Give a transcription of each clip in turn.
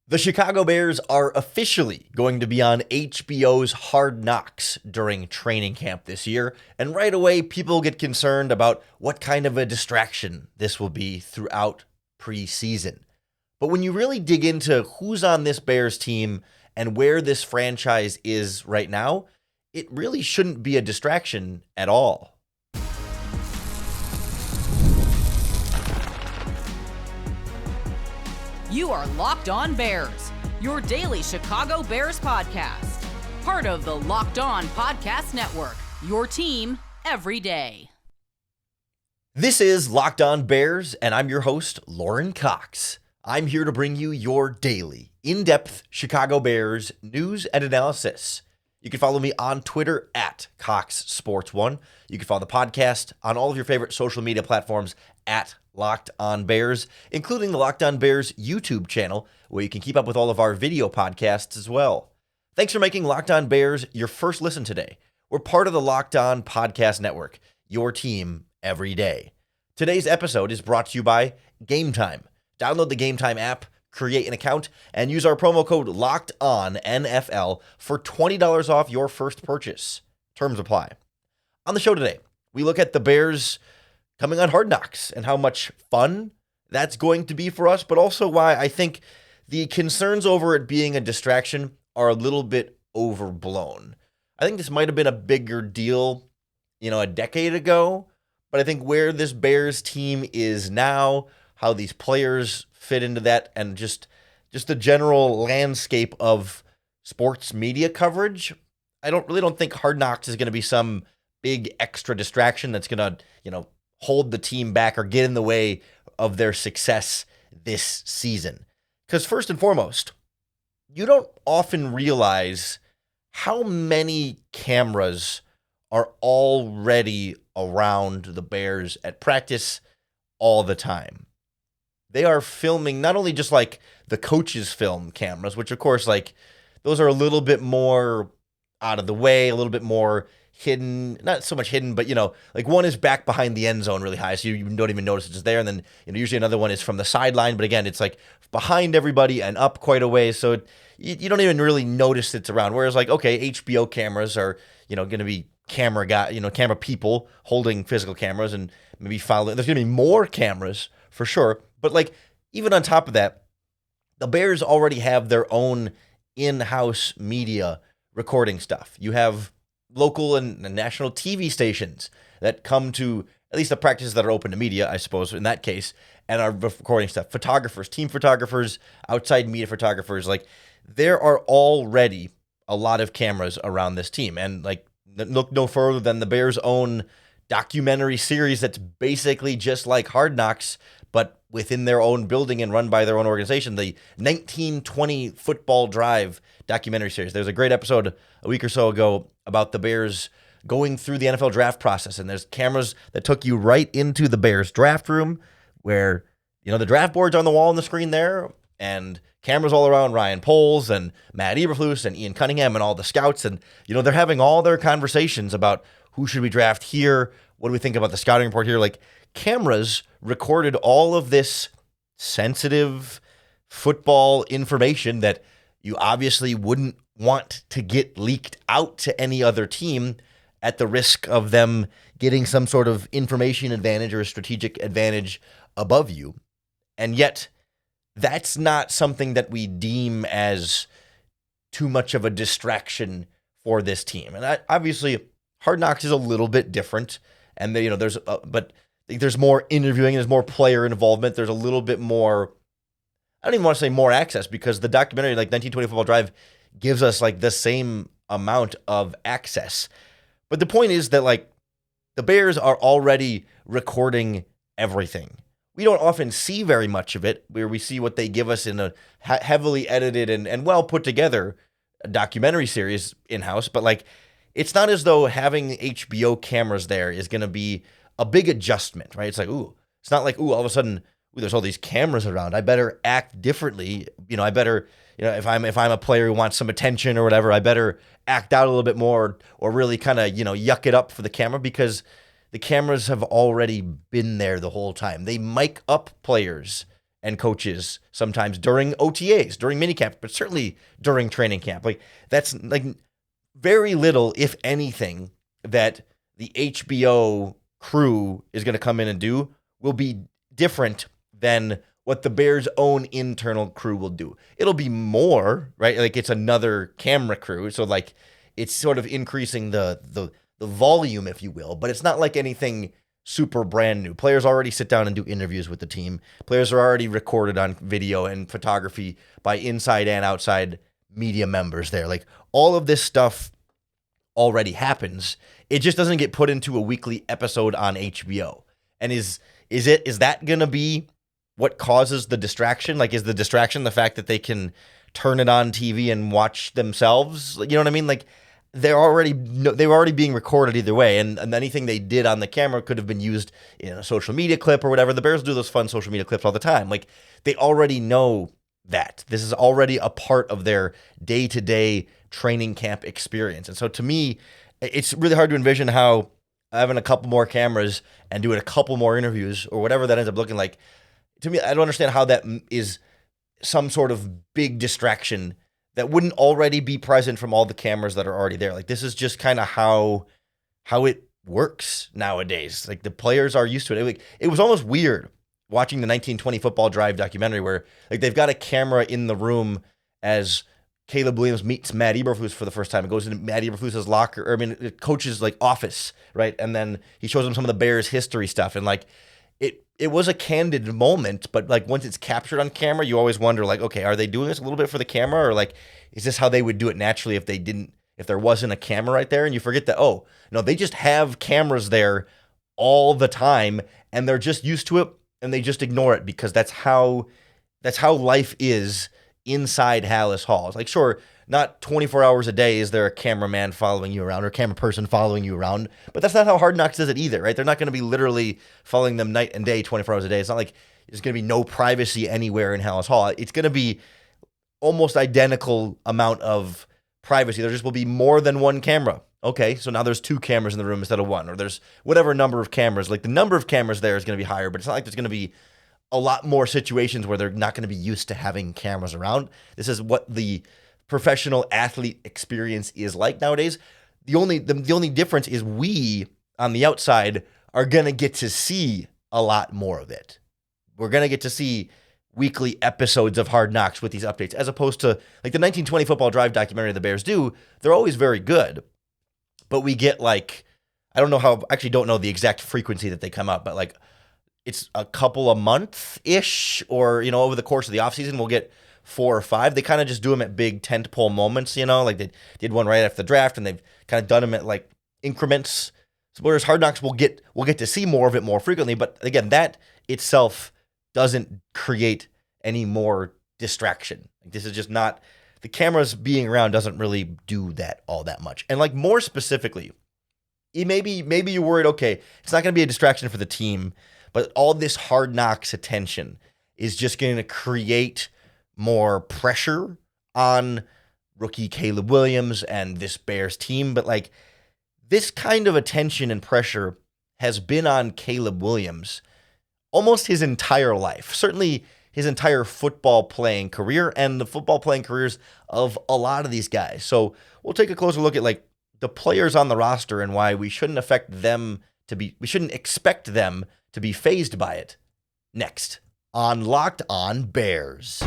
The Chicago Bears are officially going to be on HBO's Hard Knocks during training camp this year, and right away people get concerned about what kind of a distraction this will be throughout preseason. But when you really dig into who's on this Bears team and where this franchise is right now, it really shouldn't be a distraction at all. You are Locked On Bears, your daily Chicago Bears podcast. Part of the Locked On Podcast Network, your team every day. This is Locked On Bears, and I'm your host, Lauren Cox. I'm here to bring you your daily, in-depth Chicago Bears news and analysis. You can follow me on Twitter at CoxSports1. You can follow the podcast on all of your favorite social media platforms at Locked On Bears, including the Locked On Bears YouTube channel, where you can keep up with all of our video podcasts as well. Thanks for making Locked On Bears your first listen today. We're part of the Locked On Podcast Network, your team every day. Today's episode is brought to you by Gametime. Download the Gametime app, create an account, and use our promo code LOCKEDONNFL for $20 off your first purchase. Terms apply. On the show today, we look at the Bears coming on Hard Knocks and how much fun that's going to be for us, but also why I think the concerns over it being a distraction are a little bit overblown. I think this might have been a bigger deal, a decade ago, but I think where this Bears team is now, how these players fit into that, and just the general landscape of sports media coverage, I don't think Hard Knocks is going to be some big extra distraction that's going to, hold the team back or get in the way of their success this season. Because first and foremost, you don't often realize how many cameras are already around the Bears at practice all the time. They are filming not only just like the coaches film cameras, which of course, those are a little bit more out of the way, a little bit more hidden, not so much hidden, but one is back behind the end zone really high, so you don't even notice it's there. And then usually another one is from the sideline, but again, it's behind everybody and up quite a ways, so you don't even really notice it's around. Whereas HBO cameras are going to be camera people holding physical cameras and maybe following. There's going to be more cameras for sure, but even on top of that, the Bears already have their own in-house media recording stuff. You have local and national TV stations that come to at least the practices that are open to media, I suppose, in that case, and are recording stuff. Photographers, team photographers, outside media photographers, there are already a lot of cameras around this team. And look no further than the Bears' own documentary series that's basically just like Hard Knocks, but within their own building and run by their own organization, the 1920 Football Drive documentary series. There's a great episode a week or so ago about the Bears going through the NFL draft process, and there's cameras that took you right into the Bears draft room where, the draft board's on the wall on the screen there, and cameras all around Ryan Poles and Matt Eberflus and Ian Cunningham and all the scouts, and, they're having all their conversations about who should we draft here, what do we think about the scouting report here, cameras recorded all of this sensitive football information that you obviously wouldn't want to get leaked out to any other team at the risk of them getting some sort of information advantage or a strategic advantage above you. And yet, that's not something that we deem as too much of a distraction for this team. And obviously, Hard Knocks is a little bit different, and there's more interviewing, there's more player involvement, there's a little bit more, I don't even want to say more access, because the documentary, 1920 Football Drive, gives us the same amount of access. But the point is that the Bears are already recording everything. We don't often see very much of it, where we see what they give us in a heavily edited and well put together documentary series in-house, but it's not as though having HBO cameras there is going to be a big adjustment, right? It's it's not all of a sudden, there's all these cameras around, I better act differently. I better, if I'm a player who wants some attention or whatever, I better act out a little bit more or really kind of, yuck it up for the camera, because the cameras have already been there the whole time. They mic up players and coaches sometimes during OTAs, during minicamp, but certainly during training camp. Like that's like very little, if anything, that the HBO crew is going to come in and do will be different than what the Bears' own internal crew will do. It'll be more, right? Like it's another camera crew. So like it's sort of increasing the volume, if you will, but it's not like anything super brand new. Players already sit down and do interviews with the team. Players are already recorded on video and photography by inside and outside media members there. Like all of this stuff already happens. It just doesn't get put into a weekly episode on HBO. And is that going to be what causes the distraction? Like, is the distraction the fact that they can turn it on TV and watch themselves? You know what I mean? Like, they were already being recorded either way, and anything they did on the camera could have been used in a social media clip or whatever. The Bears do those fun social media clips all the time. Like, they already know that. This is already a part of their day-to-day training camp experience. And so to me, it's really hard to envision how having a couple more cameras and doing a couple more interviews or whatever that ends up looking like, to me, I don't understand how that is some sort of big distraction that wouldn't already be present from all the cameras that are already there. Like, this is just kind of how it works nowadays. Like, the players are used to it. Like, it was almost weird watching the 1920 Football Drive documentary where, like, they've got a camera in the room as Caleb Williams meets Matt Eberflus for the first time. It goes into Matt Eberflus's coach's, like, office, right? And then he shows him some of the Bears history stuff. And, like, it was a candid moment, but like once it's captured on camera, you always wonder, like, okay, are they doing this a little bit for the camera, or like, is this how they would do it naturally if there wasn't a camera right there? And you forget that, oh, no, they just have cameras there all the time, and they're just used to it, and they just ignore it because that's how life is inside Halas Hall. It's like, sure, not 24 hours a day is there a cameraman following you around or a camera person following you around, but that's not how Hard Knocks does it either, right? They're not going to be literally following them night and day, 24 hours a day. It's not like there's going to be no privacy anywhere in Halas Hall. It's going to be almost identical amount of privacy. There just will be more than one camera. Okay, so now there's 2 cameras in the room instead of 1, or there's whatever number of cameras. Like, the number of cameras there is going to be higher, but it's not like there's going to be a lot more situations where they're not going to be used to having cameras around. This is what the professional athlete experience is like nowadays. The only difference is we on the outside are going to get to see a lot more of it. We're going to get to see weekly episodes of Hard Knocks with these updates, as opposed to like the 1920 Football Drive documentary the Bears do. They're always very good, but we get like, I don't know the exact frequency that they come out, but like it's a couple a month-ish, or, you know, over the course of the offseason, we'll get 4 or 5. They kind of just do them at big tentpole moments, you know, like they did one right after the draft, and they've kind of done them at like increments. So whereas Hard Knocks, we'll get to see more of it more frequently, but again, that itself doesn't create any more distraction. Like, this is just not, the cameras being around doesn't really do that all that much. And like, more specifically, maybe you're worried, okay, it's not going to be a distraction for the team, but all this Hard Knocks attention is just going to create more pressure on rookie Caleb Williams and this Bears team. But like, this kind of attention and pressure has been on Caleb Williams almost his entire life, certainly his entire football playing career and the football playing careers of a lot of these guys. So we'll take a closer look at like the players on the roster and why we shouldn't expect them to be fazed by it next on Locked On Bears.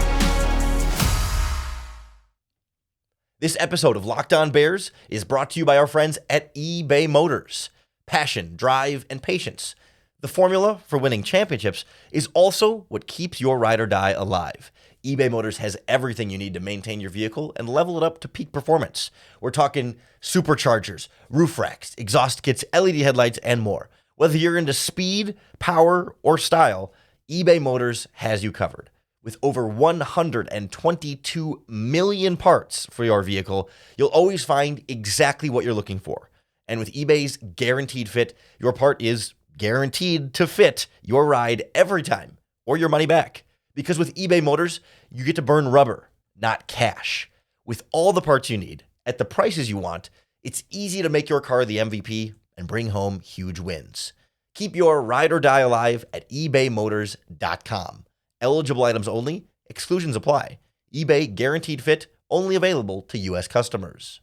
This episode of Locked On Bears is brought to you by our friends at eBay Motors. Passion, drive, and patience. The formula for winning championships is also what keeps your ride or die alive. eBay Motors has everything you need to maintain your vehicle and level it up to peak performance. We're talking superchargers, roof racks, exhaust kits, LED headlights, and more. Whether you're into speed, power, or style, eBay Motors has you covered. With over 122 million parts for your vehicle, you'll always find exactly what you're looking for. And with eBay's Guaranteed Fit, your part is guaranteed to fit your ride every time, or your money back. Because with eBay Motors, you get to burn rubber, not cash. With all the parts you need, at the prices you want, it's easy to make your car the MVP and bring home huge wins. Keep your ride or die alive at ebaymotors.com. Eligible items only. Exclusions apply. eBay guaranteed fit. Only available to U.S. customers.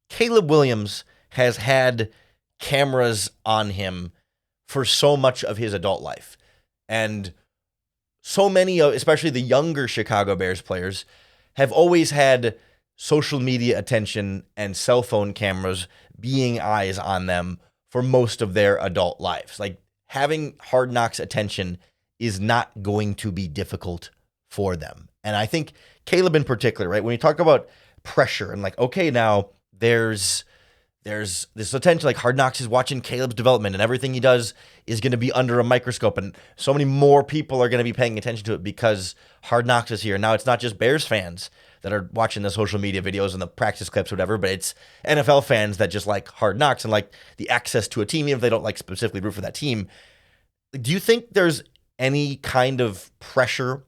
Caleb Williams has had cameras on him for so much of his adult life. And so many, especially the younger Chicago Bears players, have always had social media attention and cell phone cameras being eyes on them for most of their adult lives. Like, having Hard Knocks attention is not going to be difficult for them. And I think Caleb in particular, right, when you talk about pressure and like, okay, now there's this attention, like Hard Knocks is watching Caleb's development and everything he does is going to be under a microscope and so many more people are going to be paying attention to it because Hard Knocks is here. Now it's not just Bears fans that are watching the social media videos and the practice clips, whatever, but it's NFL fans that just like Hard Knocks and like the access to a team, even if they don't like specifically root for that team. Do you think there's any kind of pressure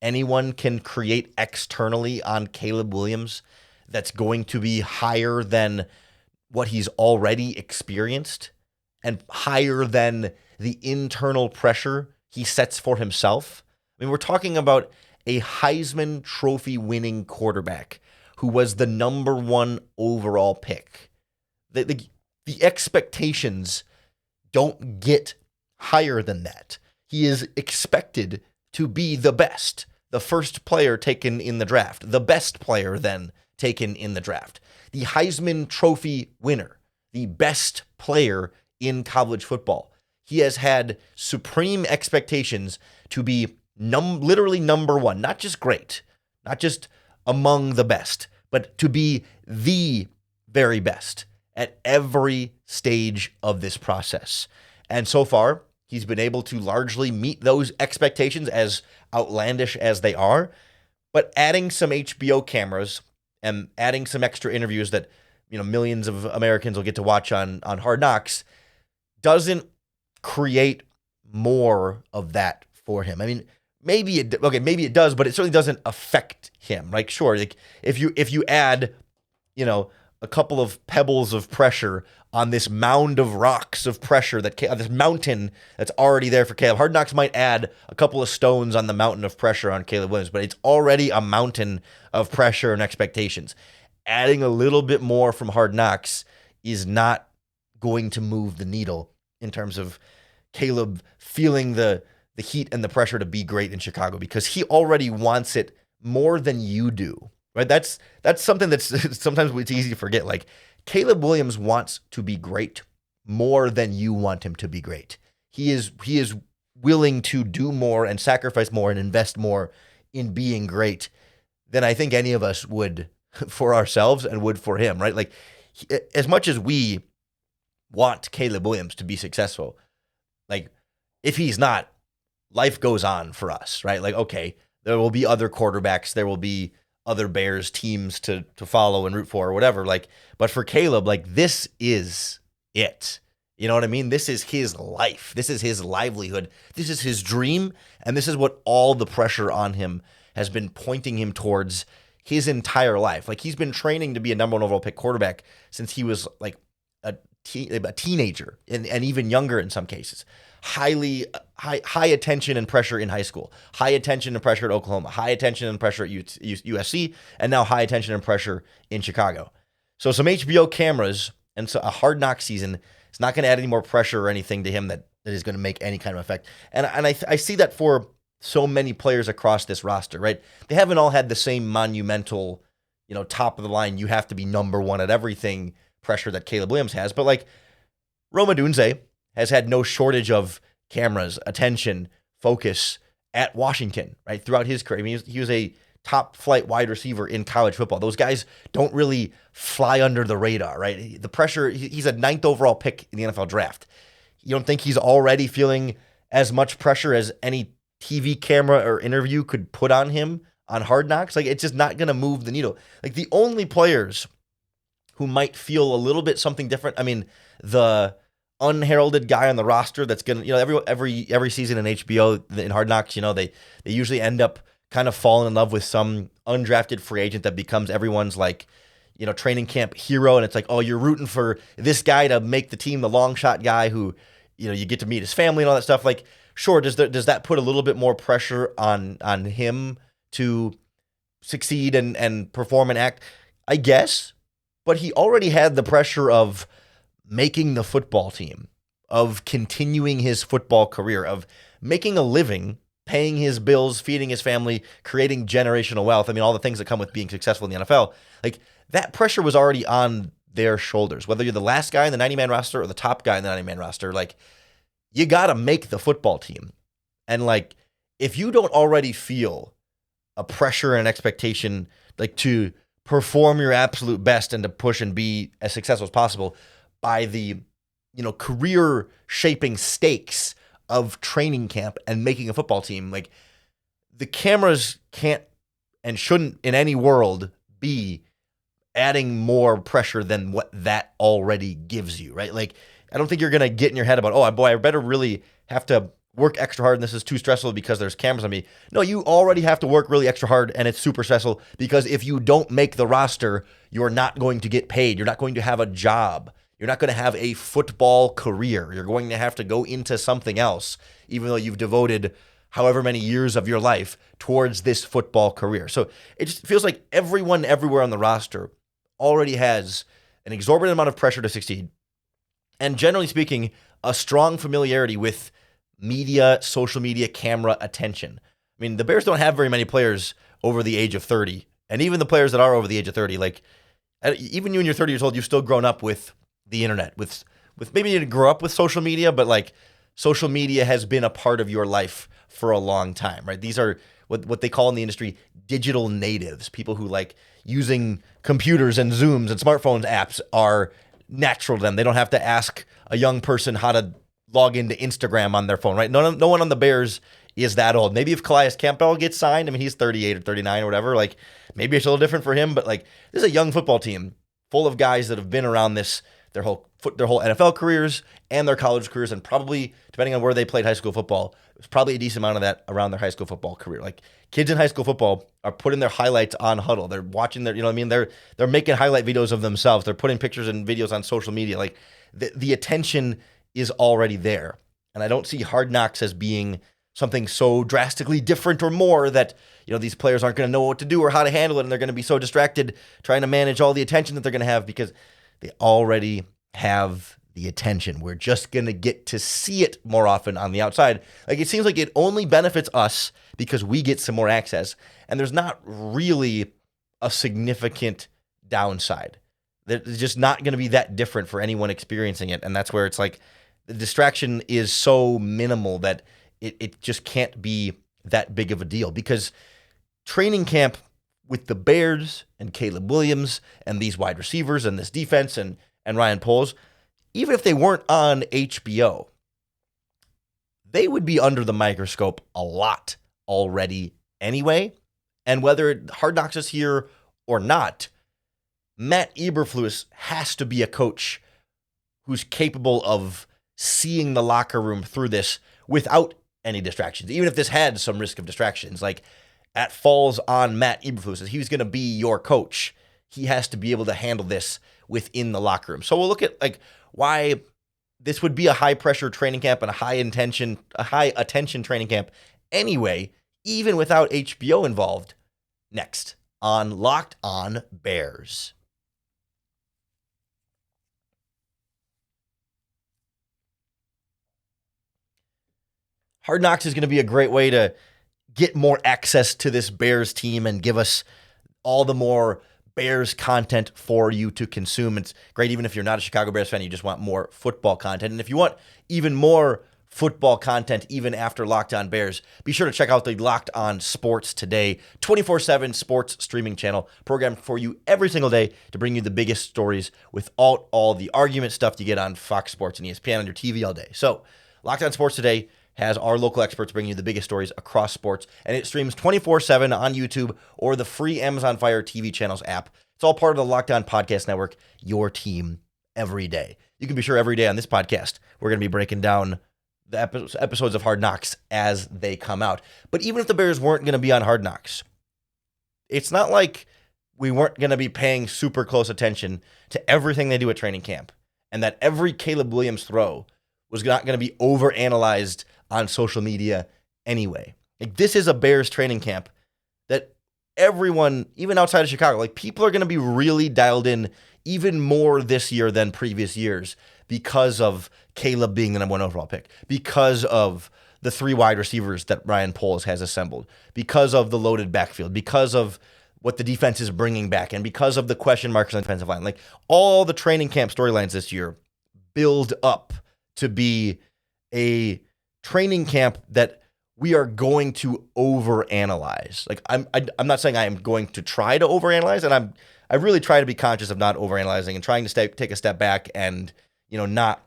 anyone can create externally on Caleb Williams that's going to be higher than what he's already experienced and higher than the internal pressure he sets for himself? I mean, we're talking about a Heisman Trophy winning quarterback who was the number one overall pick. The expectations don't get higher than that. He is expected to be the best, the first player taken in the draft, the best player then taken in the draft, the Heisman Trophy winner, the best player in college football. He has had supreme expectations to be literally number one, not just great, not just among the best, but to be the very best at every stage of this process. And so far, he's been able to largely meet those expectations, as outlandish as they are, but adding some HBO cameras and adding some extra interviews that, you know, millions of Americans will get to watch on Hard Knocks doesn't create more of that for him. I mean, maybe it does, but it certainly doesn't affect him. Like, sure, like if you add, you know, a couple of pebbles of pressure on this mound of rocks of pressure, this mountain that's already there for Caleb. Hard Knocks might add a couple of stones on the mountain of pressure on Caleb Williams, but it's already a mountain of pressure and expectations. Adding a little bit more from Hard Knocks is not going to move the needle in terms of Caleb feeling the heat and the pressure to be great in Chicago, because he already wants it more than you do. Right? That's something that's sometimes it's easy to forget. Like, Caleb Williams wants to be great more than you want him to be great. He is willing to do more and sacrifice more and invest more in being great than I think any of us would for ourselves and would for him, right? Like, as much as we want Caleb Williams to be successful, like, if he's not, life goes on for us, right? Like, okay, there will be other quarterbacks, there will be other Bears teams to follow and root for or whatever. Like, but for Caleb, like, this is it. You know what I mean? This is his life. This is his livelihood. This is his dream. And this is what all the pressure on him has been pointing him towards his entire life. Like, he's been training to be a number one overall pick quarterback since he was like a teenager and even younger in some cases. High attention and pressure in high school, high attention and pressure at Oklahoma, high attention and pressure at USC, and now high attention and pressure in Chicago. So some HBO cameras and so a Hard Knock season is not going to add any more pressure or anything to him that is going to make any kind of effect. And I see that for so many players across this roster, right? They haven't all had the same monumental, you know, top of the line, you have to be number one at everything pressure that Caleb Williams has. But like, Rome Odunze has had no shortage of cameras, attention, focus at Washington, right, throughout his career. I mean, he was a top-flight wide receiver in college football. Those guys don't really fly under the radar, right? The pressure, he's a 9th overall pick in the NFL draft. You don't think he's already feeling as much pressure as any TV camera or interview could put on him on Hard Knocks? Like, it's just not going to move the needle. Like, the only players who might feel a little bit something different, I mean, the unheralded guy on the roster that's gonna, you know, every season in HBO in Hard Knocks, you know, they usually end up kind of falling in love with some undrafted free agent that becomes everyone's, like, you know, training camp hero, and it's like, oh, you're rooting for this guy to make the team, the long shot guy who you get to meet his family and all that stuff. Like, sure, does that put a little bit more pressure on him to succeed and perform and act? I guess, but he already had the pressure of making the football team, of continuing his football career, of making a living, paying his bills, feeding his family, creating generational wealth. I mean, all the things that come with being successful in the NFL. Like, that pressure was already on their shoulders. Whether you're the last guy in the 90-man roster or the top guy in the 90-man roster, like, you got to make the football team. And, like, if you don't already feel a pressure and an expectation, like, to perform your absolute best and to push and be as successful as possible by the, career shaping stakes of training camp and making a football team, like, the cameras can't and shouldn't in any world be adding more pressure than what that already gives you, right? Like, I don't think you're going to get in your head about, oh boy, I better really have to work extra hard and this is too stressful because there's cameras on me. No, you already have to work really extra hard and it's super stressful because if you don't make the roster, you're not going to get paid. You're not going to have a job. You're not going to have a football career. You're going to have to go into something else, even though you've devoted however many years of your life towards this football career. So it just feels like everyone everywhere on the roster already has an exorbitant amount of pressure to succeed. And generally speaking, a strong familiarity with media, social media, camera attention. I mean, the Bears don't have very many players over the age of 30. And even the players that are over the age of 30, like, even you when you're 30 years old, you've still grown up with the internet, with maybe you didn't grow up with social media, but like social media has been a part of your life for a long time, right? These are what they call in the industry digital natives, people who like using computers and Zooms and smartphones apps are natural to them. They don't have to ask a young person how to log into Instagram on their phone, right? No one on the Bears is that old. Maybe if Calais Campbell gets signed, I mean, he's 38 or 39 or whatever, like maybe it's a little different for him, but like this is a young football team full of guys that have been around this their whole NFL careers and their college careers, and probably, depending on where they played high school football, there's probably a decent amount of that around their high school football career. Like, kids in high school football are putting their highlights on Huddle. They're watching their, they're making highlight videos of themselves. They're putting pictures and videos on social media. Like, the attention is already there. And I don't see Hard Knocks as being something so drastically different or more that, these players aren't going to know what to do or how to handle it, and they're going to be so distracted trying to manage all the attention that they're going to have because they already have the attention. We're just going to get to see it more often on the outside. Like, it seems like it only benefits us because we get some more access, and there's not really a significant downside. It's just not going to be that different for anyone experiencing it, and that's where it's like the distraction is so minimal that it just can't be that big of a deal because training camp with the Bears and Caleb Williams and these wide receivers and this defense and Ryan Poles, even if they weren't on HBO, they would be under the microscope a lot already anyway. And whether Hard Knocks is here or not, Matt Eberflus has to be a coach who's capable of seeing the locker room through this without any distractions. Even if this had some risk of distractions, like that falls on Matt Eberflus. If he's going to be your coach, he has to be able to handle this within the locker room. So we'll look at like why this would be a high pressure training camp and a high attention training camp anyway, even without HBO involved, next on Locked On Bears. Hard Knocks is going to be a great way to get more access to this Bears team and give us all the more Bears content for you to consume. It's great even if you're not a Chicago Bears fan, you just want more football content. And if you want even more football content even after Locked On Bears, be sure to check out the Locked On Sports Today 24/7 sports streaming channel, programmed for you every single day to bring you the biggest stories without all the argument stuff you get on Fox Sports and ESPN on your TV all day. So Locked On Sports Today has our local experts bring you the biggest stories across sports, and it streams 24/7 on YouTube or the free Amazon Fire TV channels app. It's all part of the Locked On Podcast Network, your team every day. You can be sure every day on this podcast, we're going to be breaking down the episodes of Hard Knocks as they come out. But even if the Bears weren't going to be on Hard Knocks, it's not like we weren't going to be paying super close attention to everything they do at training camp, and that every Caleb Williams throw was not going to be overanalyzed on social media anyway. Like, this is a Bears training camp that everyone, even outside of Chicago, like, people are going to be really dialed in even more this year than previous years because of Caleb being the number 1 overall pick, because of the 3 wide receivers that Ryan Poles has assembled, because of the loaded backfield, because of what the defense is bringing back, and because of the question marks on the defensive line. Like, all the training camp storylines this year build up to be a training camp that we are going to overanalyze. Like, I'm not saying I am going to try to overanalyze, and I really try to be conscious of not overanalyzing and trying to take a step back and, not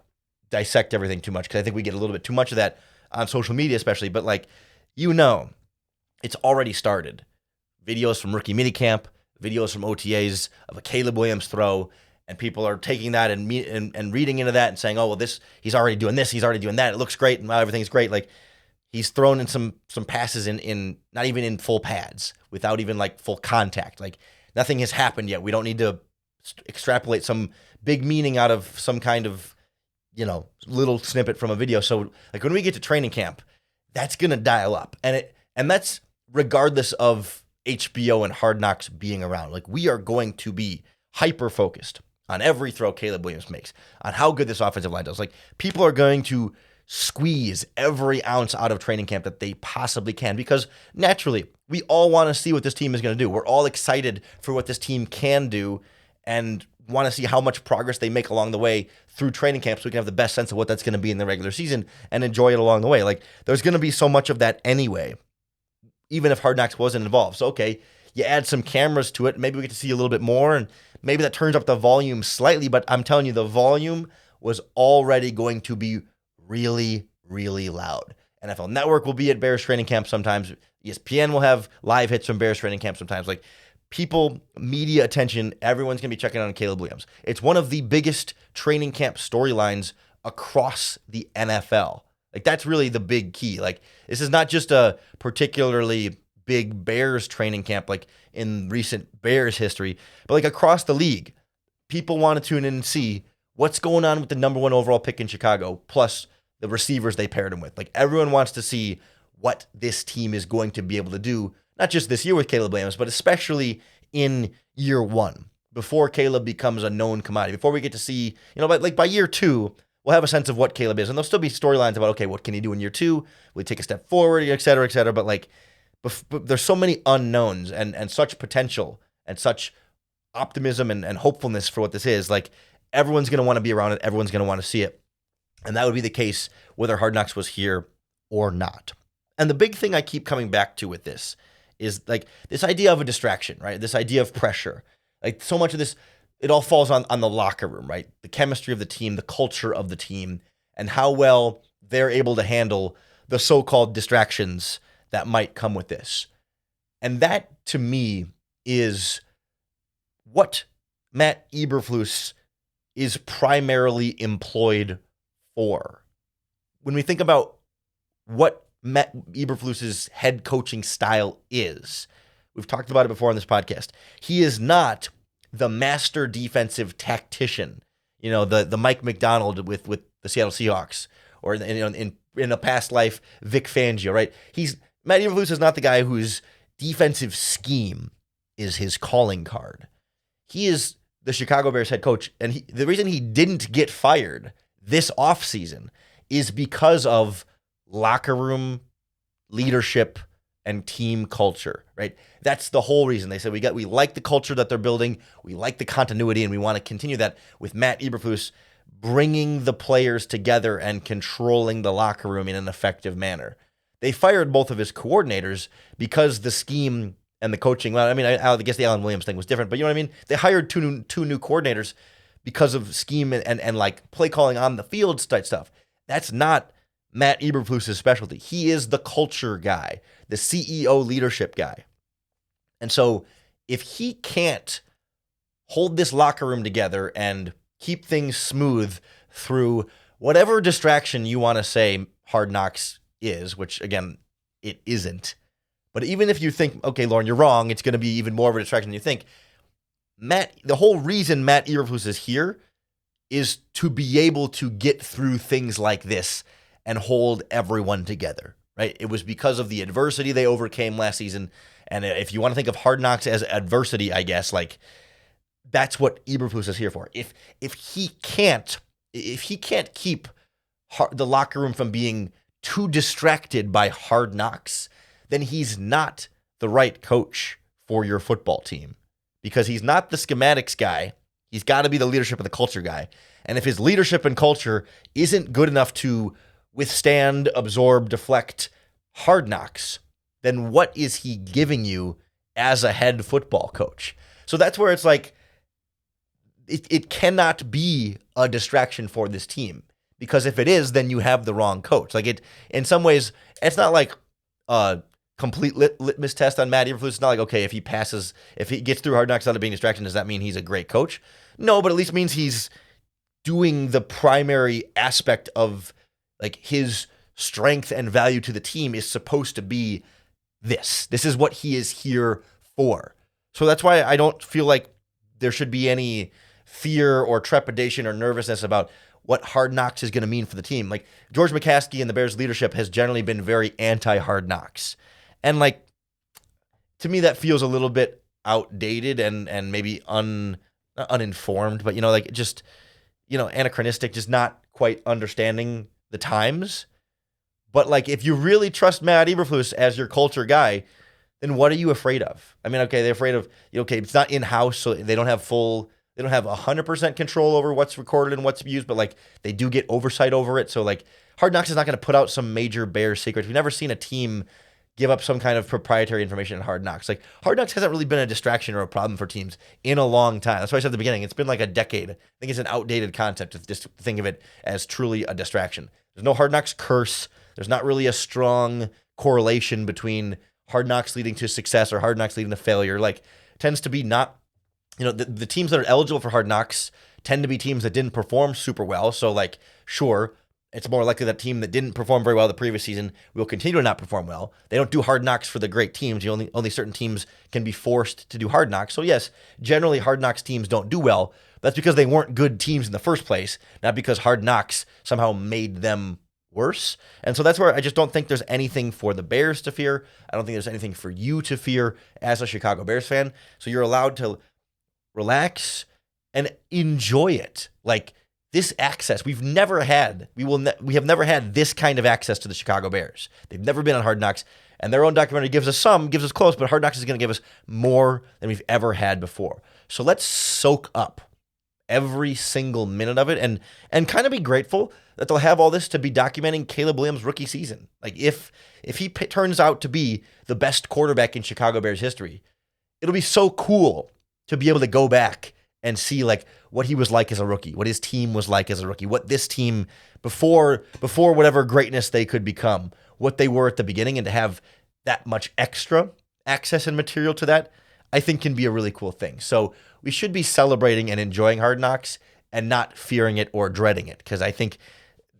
dissect everything too much, because I think we get a little bit too much of that on social media especially. But, like, it's already started. Videos from rookie minicamp, videos from OTAs of a Caleb Williams throw, and people are taking that and reading into that and saying, oh, well, he's already doing this, he's already doing that, it looks great, and everything's great. Like, he's thrown in some passes in not even in full pads, without even, like, full contact. Like, nothing has happened yet. We don't need to extrapolate some big meaning out of some kind of, little snippet from a video. So, like, when we get to training camp, that's going to dial up. And that's regardless of HBO and Hard Knocks being around. Like, we are going to be hyper-focused on every throw Caleb Williams makes, on how good this offensive line does. Like, people are going to squeeze every ounce out of training camp that they possibly can, because naturally, we all want to see what this team is going to do. We're all excited for what this team can do and want to see how much progress they make along the way through training camp, so we can have the best sense of what that's going to be in the regular season and enjoy it along the way. Like, there's going to be so much of that anyway, even if Hard Knocks wasn't involved. So, okay, you add some cameras to it, maybe we get to see a little bit more, and maybe that turns up the volume slightly, but I'm telling you, the volume was already going to be really, really loud. NFL Network will be at Bears training camp sometimes. ESPN will have live hits from Bears training camp sometimes. Like, people, media attention, everyone's going to be checking out on Caleb Williams. It's one of the biggest training camp storylines across the NFL. Like, that's really the big key. Like, this is not just a particularly big Bears training camp, like in recent Bears history, but like across the league, people want to tune in and see what's going on with the number 1 overall pick in Chicago, plus the receivers they paired him with. Like, everyone wants to see what this team is going to be able to do, not just this year with Caleb Williams, but especially in year 1, before Caleb becomes a known commodity, before we get to see, by year 2, we'll have a sense of what Caleb is. And there'll still be storylines about, okay, what can he do in year 2? Will he take a step forward, et cetera, et cetera. But, like, there's so many unknowns and such potential and such optimism and hopefulness for what this is. Like, everyone's going to want to be around it. Everyone's going to want to see it. And that would be the case whether Hard Knocks was here or not. And the big thing I keep coming back to with this is, like, this idea of a distraction, right? This idea of pressure. Like, so much of this, it all falls on the locker room, right? The chemistry of the team, the culture of the team, and how well they're able to handle the so-called distractions that might come with this. And that, to me, is what Matt Eberflus is primarily employed for. When we think about what Matt Eberflus's head coaching style is, we've talked about it before on this podcast. He is not the master defensive tactician, the Mike McDonald with the Seattle Seahawks, or in a past life, Vic Fangio, right? Matt Eberflus is not the guy whose defensive scheme is his calling card. He is the Chicago Bears head coach, and the reason he didn't get fired this offseason is because of locker room leadership and team culture, right? That's the whole reason. They said we like the culture that they're building, we like the continuity, and we want to continue that with Matt Eberflus bringing the players together and controlling the locker room in an effective manner. They fired both of his coordinators because the scheme and the coaching, well, I mean, I guess the Alan Williams thing was different, but you know what I mean? They hired two new coordinators because of scheme and like play calling on the field type stuff. That's not Matt Eberflus's specialty. He is the culture guy, the CEO leadership guy. And so if he can't hold this locker room together and keep things smooth through whatever distraction you want to say Hard Knocks is, which again, it isn't. But even if you think, okay, Lauren, you're wrong, it's going to be even more of a distraction than you think. The whole reason Matt Eberflus is here is to be able to get through things like this and hold everyone together, right? It was because of the adversity they overcame last season. And if you want to think of Hard Knocks as adversity, I guess, like, that's what Eberflus is here for. If he can't keep the locker room from being too distracted by Hard Knocks, then he's not the right coach for your football team, because he's not the schematics guy. He's got to be the leadership and the culture guy. And if his leadership and culture isn't good enough to withstand, absorb, deflect Hard Knocks, then what is he giving you as a head football coach? So that's where it's like, it cannot be a distraction for this team, because if it is, then you have the wrong coach. Like, it, in some ways, it's not like a complete litmus test on Matt Eberflus. It's not like, okay, if he gets through Hard Knocks without it being a distraction, does that mean he's a great coach? No, but at least means he's doing the primary aspect of, like, his strength and value to the team is supposed to be this. This is what he is here for. So that's why I don't feel like there should be any fear or trepidation or nervousness about what Hard Knocks is going to mean for the team. Like, George McCaskey and the Bears leadership has generally been very anti-Hard Knocks. And, like, to me, that feels a little bit outdated and maybe uninformed, but, like, just, anachronistic, just not quite understanding the times. But, like, if you really trust Matt Eberflus as your culture guy, then what are you afraid of? I mean, okay, they're afraid of, okay, it's not in-house, so they don't have 100% control over what's recorded and what's used, but, like, they do get oversight over it. So, like, Hard Knocks is not going to put out some major Bears secrets. We've never seen a team give up some kind of proprietary information in Hard Knocks. Like, Hard Knocks hasn't really been a distraction or a problem for teams in a long time. That's why I said at the beginning, it's been like a decade. I think it's an outdated concept to just think of it as truly a distraction. There's no Hard Knocks curse. There's not really a strong correlation between Hard Knocks leading to success or Hard Knocks leading to failure. Like, it tends to be not, the teams that are eligible for Hard Knocks tend to be teams that didn't perform super well. So, like, sure, it's more likely that team that didn't perform very well the previous season will continue to not perform well. They don't do Hard Knocks for the great teams. Only certain teams can be forced to do Hard Knocks. So yes, generally Hard Knocks teams don't do well. That's because they weren't good teams in the first place, not because Hard Knocks somehow made them worse. And so that's where I just don't think there's anything for the Bears to fear. I don't think there's anything for you to fear as a Chicago Bears fan. So you're allowed to relax and enjoy it. Like, this access we have never had this kind of access to the Chicago Bears. They've never been on Hard Knocks, and their own documentary gives us close, but Hard Knocks is going to give us more than we've ever had before. So let's soak up every single minute of it and kind of be grateful that they'll have all this to be documenting Caleb Williams' rookie season. Like, if he turns out to be the best quarterback in Chicago Bears history, it'll be so cool to be able to go back and see, like, what he was like as a rookie, what his team was like as a rookie, what this team, before whatever greatness they could become, what they were at the beginning, and to have that much extra access and material to that, I think can be a really cool thing. So we should be celebrating and enjoying Hard Knocks and not fearing it or dreading it, because I think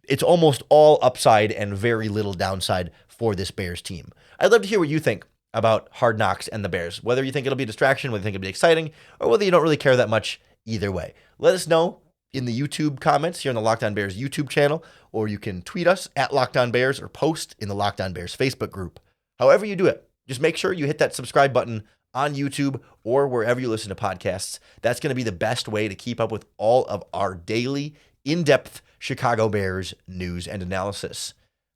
it's almost all upside and very little downside for this Bears team. I'd love to hear what you think about Hard Knocks and the Bears, whether you think it'll be a distraction, whether you think it'll be exciting, or whether you don't really care that much either way. Let us know in the YouTube comments here on the Locked On Bears YouTube channel, or you can tweet us at Locked On Bears or post in the Locked On Bears Facebook group. However you do it, just make sure you hit that subscribe button on YouTube or wherever you listen to podcasts. That's going to be the best way to keep up with all of our daily, in-depth Chicago Bears news and analysis.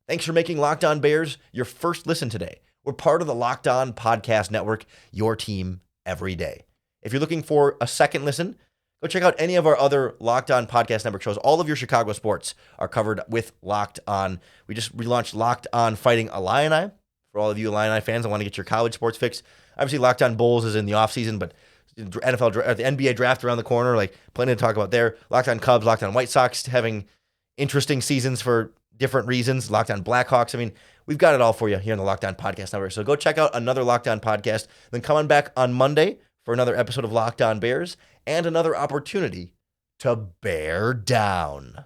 Thanks for making Locked On Bears your first listen today. We're part of the Locked On Podcast Network, your team every day. If you're looking for a second listen, go check out any of our other Locked On Podcast Network shows. All of your Chicago sports are covered with Locked On. We just relaunched Locked On Fighting Illini. For all of you Illini fans that want to get your college sports fix. Obviously, Locked On Bulls is in the offseason, but the NBA draft around the corner, like, plenty to talk about there. Locked On Cubs, Locked On White Sox having interesting seasons for different reasons. Locked On Blackhawks. I mean, we've got it all for you here on the Locked On Podcast Network. So go check out another Locked On podcast. Then come on back on Monday for another episode of Locked On Bears and another opportunity to bear down.